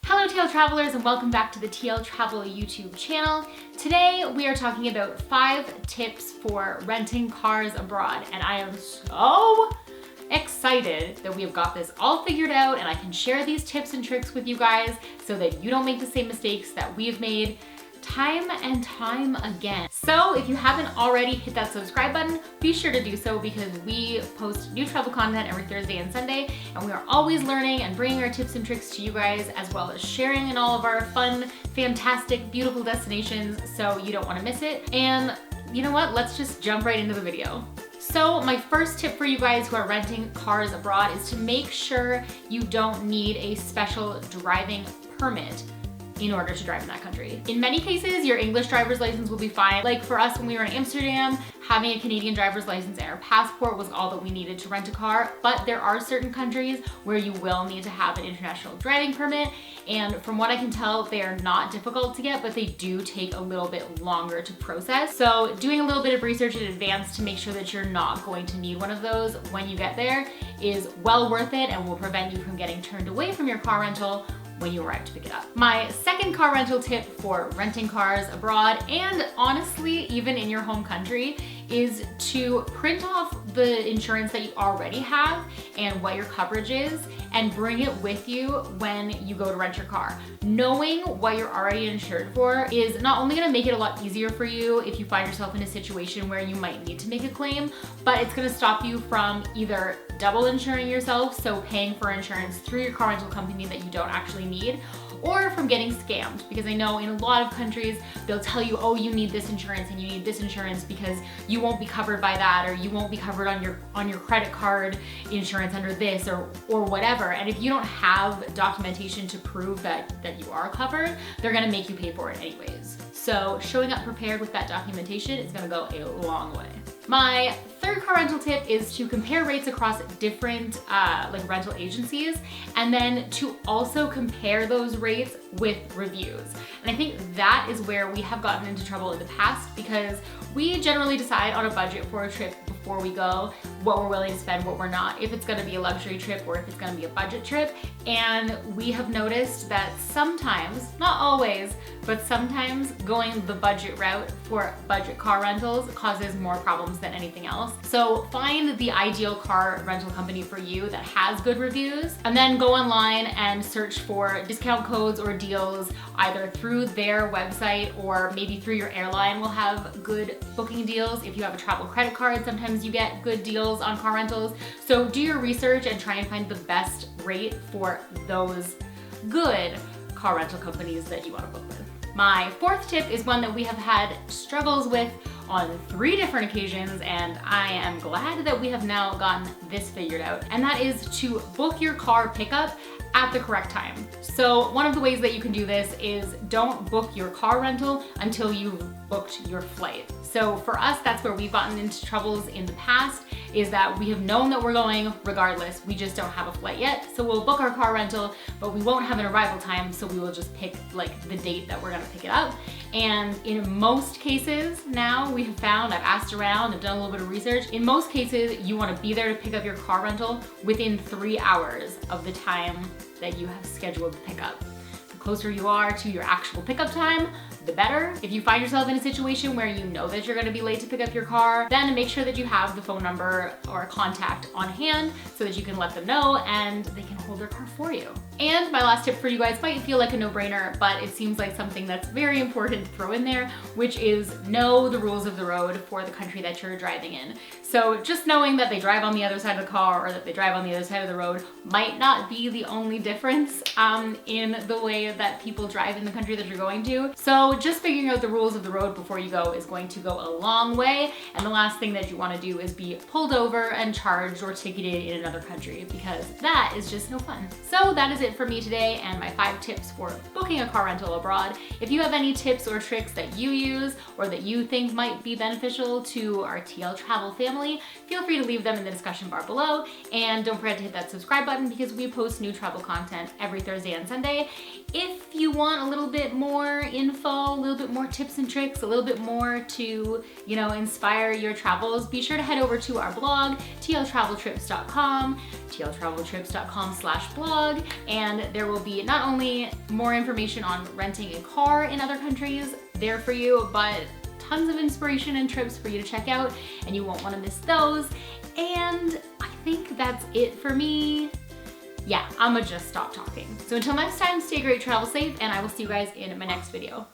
Hello TL Travelers and welcome back to the TL Travel YouTube channel. Today we are talking about 5 tips for renting cars abroad, and I am so excited that we have got this all figured out and I can share these tips and tricks with you guys so that you don't make the same mistakes that we've made time and time again. So if you haven't already hit that subscribe button, be sure to do so because we post new travel content every Thursday and Sunday, and we are always learning and bringing our tips and tricks to you guys, as well as sharing in all of our fun, fantastic, beautiful destinations, so you don't want to miss it. And you know what? Let's just jump right into the video. So my first tip for you guys who are renting cars abroad is to make sure you don't need a special driving permit in order to drive in that country. In many cases, your English driver's license will be fine. Like for us when we were in Amsterdam, having a Canadian driver's license and our passport was all that we needed to rent a car, but there are certain countries where you will need to have an international driving permit, and from what I can tell, they are not difficult to get, but they do take a little bit longer to process. So doing a little bit of research in advance to make sure that you're not going to need one of those when you get there is well worth it and will prevent you from getting turned away from your car rental when you arrive to pick it up. My second car rental tip for renting cars abroad, and honestly, even in your home country, is to print off the insurance that you already have and what your coverage is and bring it with you when you go to rent your car. Knowing what you're already insured for is not only gonna make it a lot easier for you if you find yourself in a situation where you might need to make a claim, but it's gonna stop you from either double insuring yourself, so paying for insurance through your car rental company that you don't actually need, or from getting scammed, because I know in a lot of countries they'll tell you, oh, you need this insurance and you need this insurance because you won't be covered by that, or you won't be covered on your credit card insurance under this or whatever. And if you don't have documentation to prove that you are covered, they're gonna make you pay for it anyways. So showing up prepared with that documentation is gonna go a long way. My third car rental tip is to compare rates across different like rental agencies, and then to also compare those rates with reviews. And I think that is where we have gotten into trouble in the past, because we generally decide on a budget for a trip before we go, what we're willing to spend, what we're not, if it's gonna be a luxury trip or if it's gonna be a budget trip. And we have noticed that sometimes, not always, but sometimes going the budget route for budget car rentals causes more problems than anything else. So find the ideal car rental company for you that has good reviews, and then go online and search for discount codes or deals either through their website or maybe through your airline will have good booking deals. If you have a travel credit card, sometimes you get good deals on car rentals. So do your research and try and find the best rate for those good car rental companies that you want to book with. My fourth tip is one that we have had struggles with on 3 different occasions, and I am glad that we have now gotten this figured out, and that is to book your car pickup at the correct time. So one of the ways that you can do this is don't book your car rental until you've booked your flight. So for us, that's where we've gotten into troubles in the past, is that we have known that we're going regardless, we just don't have a flight yet. So we'll book our car rental, but we won't have an arrival time, so we will just pick like the date that we're gonna pick it up. And in most cases now, we have found, I've asked around, I've done a little bit of research, in most cases you wanna be there to pick up your car rental within 3 hours of the time that you have scheduled to pick up. The closer you are to your actual pickup time, the better. If you find yourself in a situation where you know that you're gonna be late to pick up your car, then make sure that you have the phone number or a contact on hand so that you can let them know and they can hold their car for you. And my last tip for you guys might feel like a no-brainer, but it seems like something that's very important to throw in there, which is know the rules of the road for the country that you're driving in. So just knowing that they drive on the other side of the car or that they drive on the other side of the road might not be the only difference in the way that people drive in the country that you're going to. So just figuring out the rules of the road before you go is going to go a long way. And the last thing that you want to do is be pulled over and charged or ticketed in another country, because that is just no fun. So that is it for me today and my 5 tips for booking a car rental abroad. If you have any tips or tricks that you use or that you think might be beneficial to our TL Travel family, feel free to leave them in the discussion bar below. And don't forget to hit that subscribe button because we post new travel content every Thursday and Sunday. If you want a little bit more info know a little bit more tips and tricks, a little bit more to, you know, inspire your travels, be sure to head over to our blog, tltraveltrips.com, tltraveltrips.com/blog, and there will be not only more information on renting a car in other countries there for you, but tons of inspiration and trips for you to check out, and you won't want to miss those. And I think that's it for me. Yeah, I'ma just stop talking. So until next time, stay great, travel safe, and I will see you guys in my next video.